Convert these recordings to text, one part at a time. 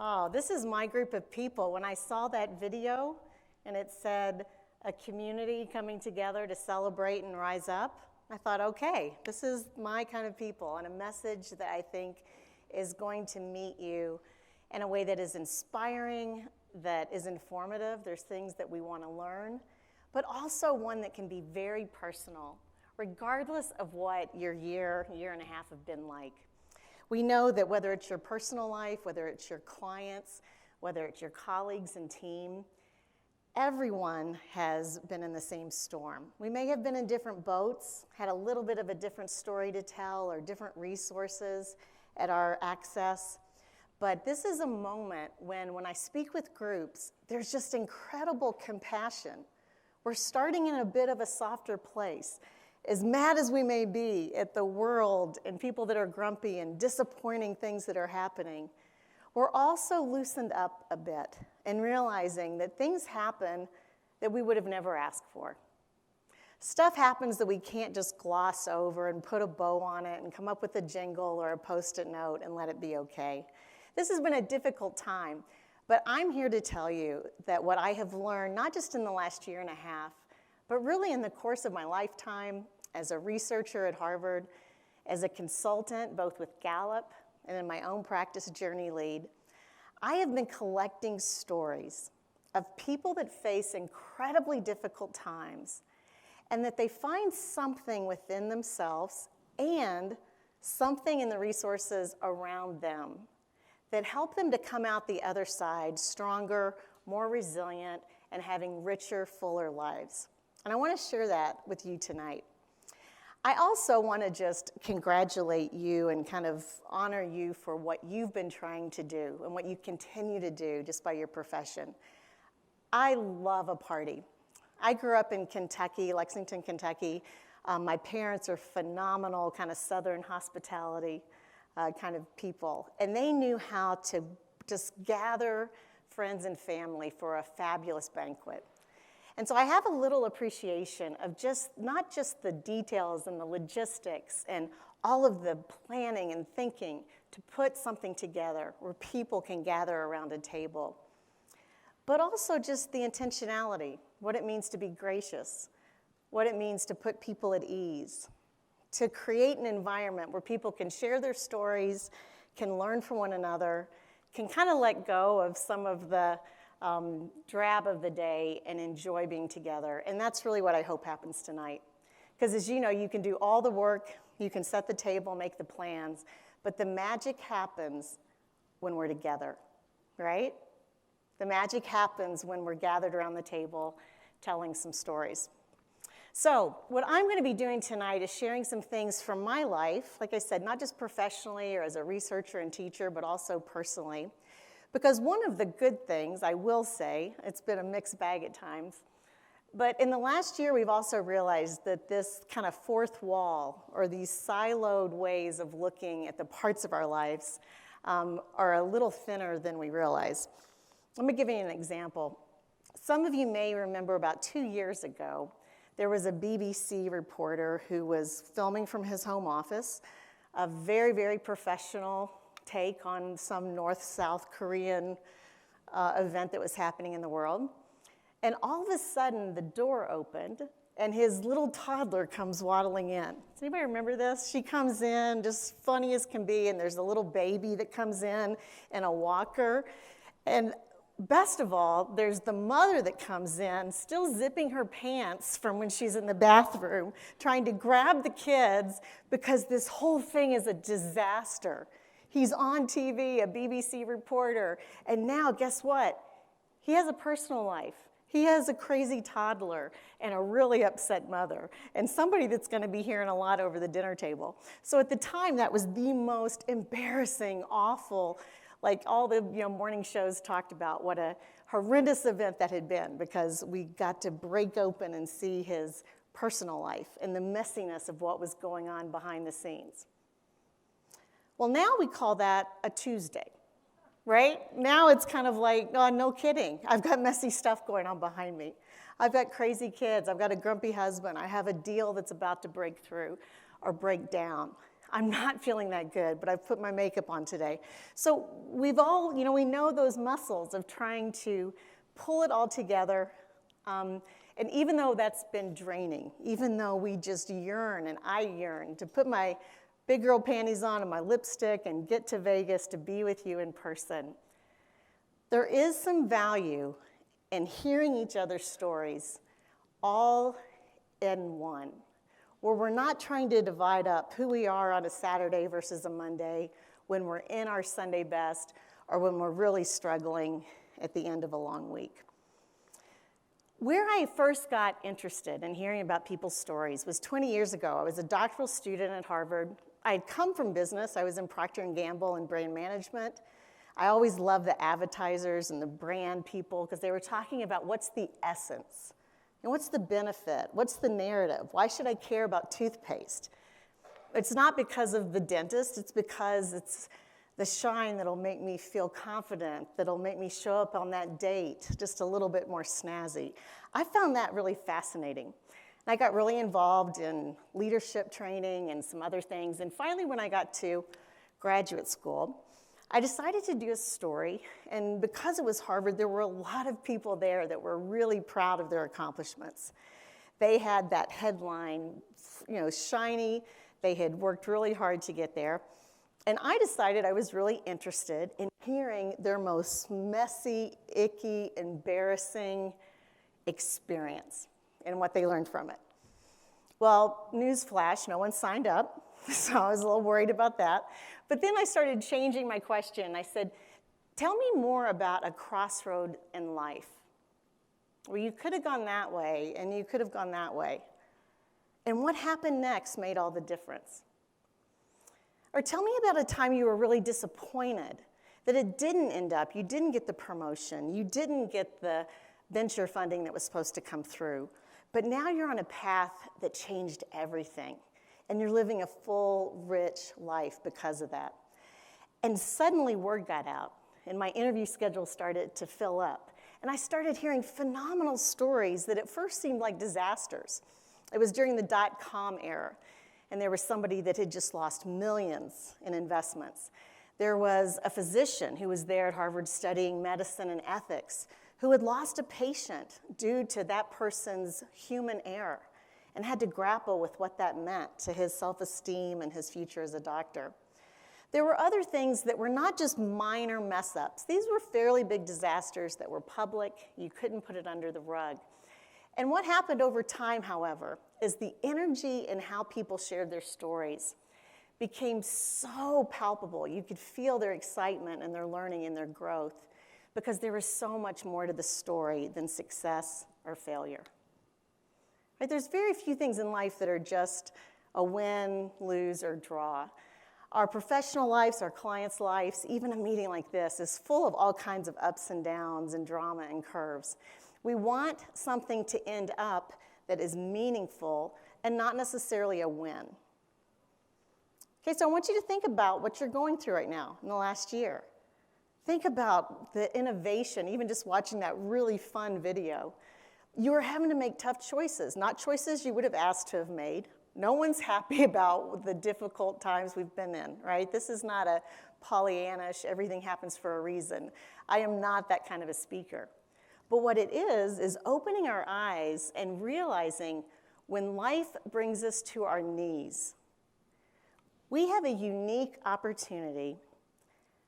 Oh, this is my group of people. When I saw that video and it said a community coming together to celebrate and rise up, I thought, okay, this is my kind of people and a message that I think is going to meet you in a way that is inspiring, that is informative. There's things that we want to learn, but also one that can be very personal, regardless of what your year and a half have been like. We know that whether it's your personal life, whether it's your clients, whether it's your colleagues and team, everyone has been in the same storm. We may have been in different boats, had a little bit of a different story to tell or different resources at our access, but this is a moment when I speak with groups, there's just incredible compassion. We're starting in a bit of a softer place. As mad as we may be at the world and people that are grumpy and disappointing things that are happening, we're also loosened up a bit and realizing that things happen that we would have never asked for. Stuff happens that we can't just gloss over and put a bow on it and come up with a jingle or a Post-it note and let it be okay. This has been a difficult time, but I'm here to tell you that what I have learned, not just in the last year and a half, but really in the course of my lifetime as a researcher at Harvard, as a consultant, both with Gallup and in my own practice journey lead, I have been collecting stories of people that face incredibly difficult times and that they find something within themselves and something in the resources around them that help them to come out the other side stronger, more resilient, and having richer, fuller lives. And I want to share that with you tonight. I also want to just congratulate you and kind of honor you for what you've been trying to do and what you continue to do just by your profession. I love a party. I grew up in Kentucky, Lexington, Kentucky. My parents are phenomenal, kind of Southern hospitality kind of people. And they knew how to just gather friends and family for a fabulous banquet. And so I have a little appreciation of not just the details and the logistics and all of the planning and thinking to put something together where people can gather around a table, but also just the intentionality, what it means to be gracious, what it means to put people at ease, to create an environment where people can share their stories, can learn from one another, can kind of let go of some of the drab of the day and enjoy being together. And that's really what I hope happens tonight. Because as you know, you can do all the work, you can set the table, make the plans, but the magic happens when we're together, right? The magic happens when we're gathered around the table telling some stories. So what I'm going to be doing tonight is sharing some things from my life, like I said, not just professionally or as a researcher and teacher, but also personally. Because one of the good things, I will say, it's been a mixed bag at times, but in the last year we've also realized that this kind of fourth wall or these siloed ways of looking at the parts of our lives are a little thinner than we realize. Let me give you an example. Some of you may remember about 2 years ago, there was a BBC reporter who was filming from his home office, a very, very professional take on some North-South Korean event that was happening in the world. And all of a sudden, the door opened, and his little toddler comes waddling in. Does anybody remember this? She comes in, just funny as can be, and there's a little baby that comes in a walker. And best of all, there's the mother that comes in, still zipping her pants from when she's in the bathroom, trying to grab the kids because this whole thing is a disaster. He's on TV, a BBC reporter, and now guess what? He has a personal life. He has a crazy toddler and a really upset mother and somebody that's going to be hearing a lot over the dinner table. So at the time, that was the most embarrassing, awful, like all the morning shows talked about what a horrendous event that had been because we got to break open and see his personal life and the messiness of what was going on behind the scenes. Well, now we call that a Tuesday, right? Now it's kind of like, oh, no kidding. I've got messy stuff going on behind me. I've got crazy kids. I've got a grumpy husband. I have a deal that's about to break through or break down. I'm not feeling that good, but I've put my makeup on today. So we've all, we know those muscles of trying to pull it all together. And even though that's been draining, even though we just yearn, and I yearn, to put my big girl panties on and my lipstick and get to Vegas to be with you in person, there is some value in hearing each other's stories all in one, where we're not trying to divide up who we are on a Saturday versus a Monday, when we're in our Sunday best, or when we're really struggling at the end of a long week. Where I first got interested in hearing about people's stories was 20 years ago. I was a doctoral student at Harvard. I had come from business. I was in Procter Gamble and brand management. I always loved the advertisers and the brand people because they were talking about what's the essence and what's the benefit, what's the narrative, why should I care about toothpaste? It's not because of the dentist, it's because it's the shine that'll make me feel confident, that'll make me show up on that date just a little bit more snazzy. I found that really fascinating. And I got really involved in leadership training and some other things. And finally, when I got to graduate school, I decided to do a story. And because it was Harvard, there were a lot of people there that were really proud of their accomplishments. They had that headline, shiny. They had worked really hard to get there. And I decided I was really interested in hearing their most messy, icky, embarrassing experience and what they learned from it. Well, newsflash, no one signed up, so I was a little worried about that. But then I started changing my question. I said, tell me more about a crossroad in life where you could have gone that way and you could have gone that way. And what happened next made all the difference. Or tell me about a time you were really disappointed that it didn't end up, you didn't get the promotion, you didn't get the venture funding that was supposed to come through, but now you're on a path that changed everything, and you're living a full, rich life because of that. And suddenly word got out, and my interview schedule started to fill up, and I started hearing phenomenal stories that at first seemed like disasters. It was during the dot-com era. And there was somebody that had just lost millions in investments. There was a physician who was there at Harvard studying medicine and ethics who had lost a patient due to that person's human error and had to grapple with what that meant to his self-esteem and his future as a doctor. There were other things that were not just minor mess-ups. These were fairly big disasters that were public. You couldn't put it under the rug. And what happened over time, however, is the energy in how people shared their stories became so palpable. You could feel their excitement and their learning and their growth because there was so much more to the story than success or failure. Right? There's very few things in life that are just a win, lose, or draw. Our professional lives, our clients' lives, even a meeting like this is full of all kinds of ups and downs and drama and curves. We want something to end up that is meaningful and not necessarily a win. Okay, so I want you to think about what you're going through right now in the last year. Think about the innovation, even just watching that really fun video. You are having to make tough choices, not choices you would have asked to have made. No one's happy about the difficult times we've been in, right? This is not a Pollyannish, everything happens for a reason. I am not that kind of a speaker. But what it is opening our eyes and realizing when life brings us to our knees, we have a unique opportunity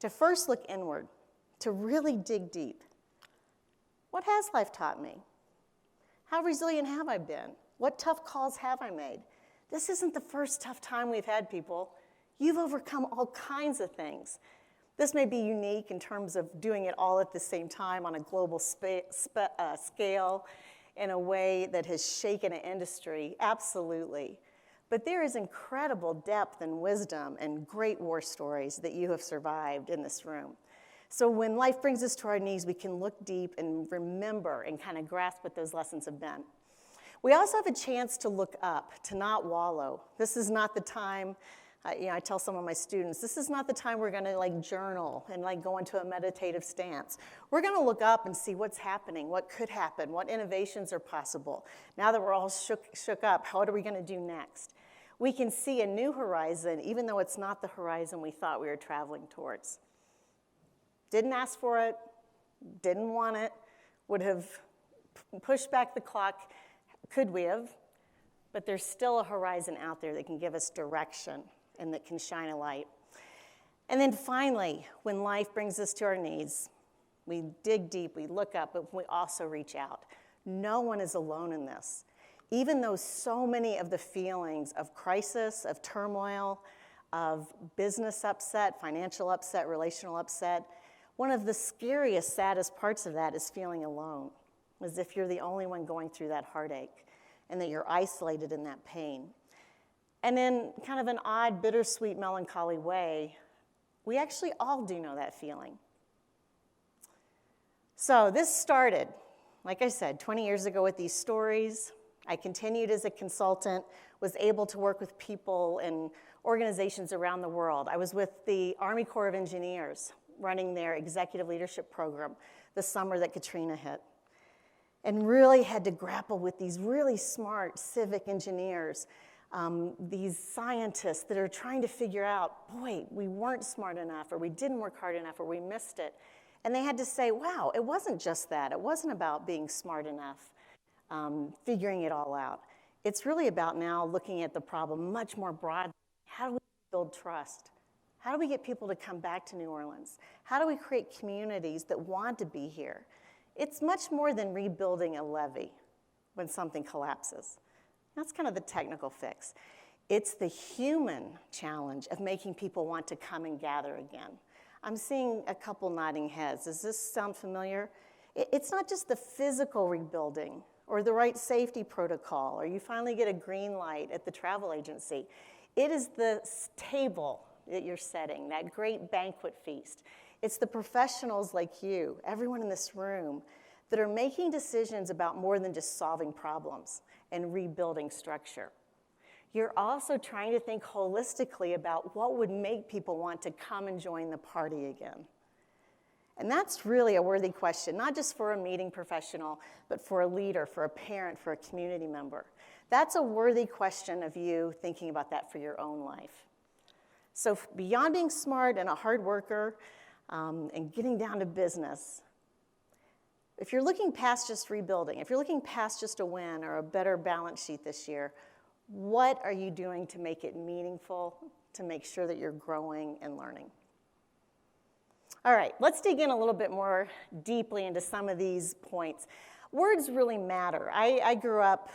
to first look inward, to really dig deep. What has life taught me? How resilient have I been? What tough calls have I made? This isn't the first tough time we've had, people. You've overcome all kinds of things. This may be unique in terms of doing it all at the same time on a global scale in a way that has shaken an industry, absolutely. But there is incredible depth and wisdom and great war stories that you have survived in this room. So when life brings us to our knees, we can look deep and remember and kind of grasp what those lessons have been. We also have a chance to look up, to not wallow. This is not the time. I tell some of my students, this is not the time we're going to journal and go into a meditative stance. We're going to look up and see what's happening, what could happen, what innovations are possible. Now that we're all shook up, what are we going to do next? We can see a new horizon, even though it's not the horizon we thought we were traveling towards. Didn't ask for it, didn't want it, would have pushed back the clock, could we have? But there's still a horizon out there that can give us direction and that can shine a light. And then finally, when life brings us to our knees, we dig deep, we look up, but we also reach out. No one is alone in this. Even though so many of the feelings of crisis, of turmoil, of business upset, financial upset, relational upset, one of the scariest, saddest parts of that is feeling alone, as if you're the only one going through that heartache and that you're isolated in that pain. And in kind of an odd, bittersweet, melancholy way, we actually all do know that feeling. So this started, like I said, 20 years ago with these stories. I continued as a consultant, was able to work with people and organizations around the world. I was with the Army Corps of Engineers running their executive leadership program the summer that Katrina hit, and really had to grapple with these really smart civic engineers, these scientists that are trying to figure out, boy, we weren't smart enough, or we didn't work hard enough, or we missed it. And they had to say, wow, it wasn't just that. It wasn't about being smart enough, figuring it all out. It's really about now looking at the problem much more broadly. How do we build trust? How do we get people to come back to New Orleans? How do we create communities that want to be here? It's much more than rebuilding a levee when something collapses. That's kind of the technical fix. It's the human challenge of making people want to come and gather again. I'm seeing a couple nodding heads. Does this sound familiar? It's not just the physical rebuilding or the right safety protocol, or you finally get a green light at the travel agency. It is the table that you're setting, that great banquet feast. It's the professionals like you, everyone in this room, that are making decisions about more than just solving problems and rebuilding structure. You're also trying to think holistically about what would make people want to come and join the party again. And that's really a worthy question, not just for a meeting professional, but for a leader, for a parent, for a community member. That's a worthy question of you thinking about that for your own life. So beyond being smart and a hard worker and getting down to business, if you're looking past just rebuilding, if you're looking past just a win or a better balance sheet this year, what are you doing to make it meaningful, to make sure that you're growing and learning? All right, let's dig in a little bit more deeply into some of these points. Words really matter. I grew up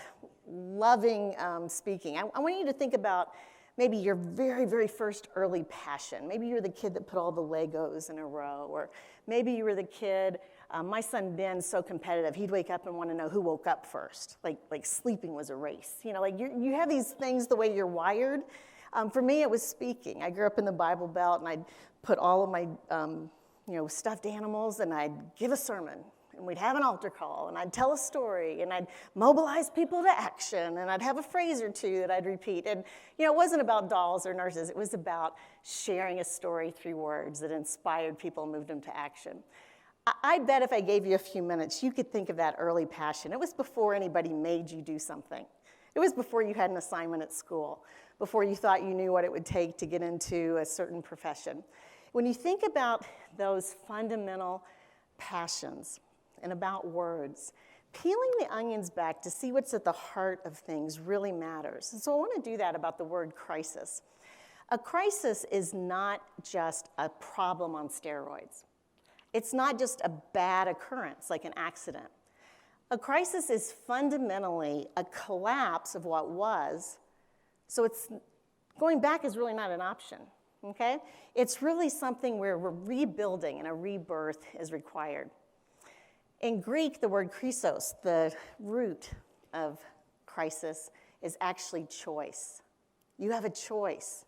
loving speaking. I want you to think about maybe your very, very first early passion. Maybe you're the kid that put all the Legos in a row, or maybe you were the kid, my son Ben's so competitive, he'd wake up and want to know who woke up first, like sleeping was a race. You know, like you have these things the way you're wired. For me, it was speaking. I grew up in the Bible Belt, and I'd put all of my stuffed animals, and I'd give a sermon. And we'd have an altar call, and I'd tell a story, and I'd mobilize people to action, and I'd have a phrase or two that I'd repeat. And, it wasn't about dolls or nurses. It was about sharing a story through words that inspired people and moved them to action. I bet if I gave you a few minutes, you could think of that early passion. It was before anybody made you do something. It was before you had an assignment at school, before you thought you knew what it would take to get into a certain profession. When you think about those fundamental passions, and about words, peeling the onions back to see what's at the heart of things really matters. And so I want to do that about the word crisis. A crisis is not just a problem on steroids. It's not just a bad occurrence, like an accident. A crisis is fundamentally a collapse of what was, so going back is really not an option, okay? It's really something where we're rebuilding and a rebirth is required. In Greek, the word krisos, the root of crisis, is actually choice. You have a choice.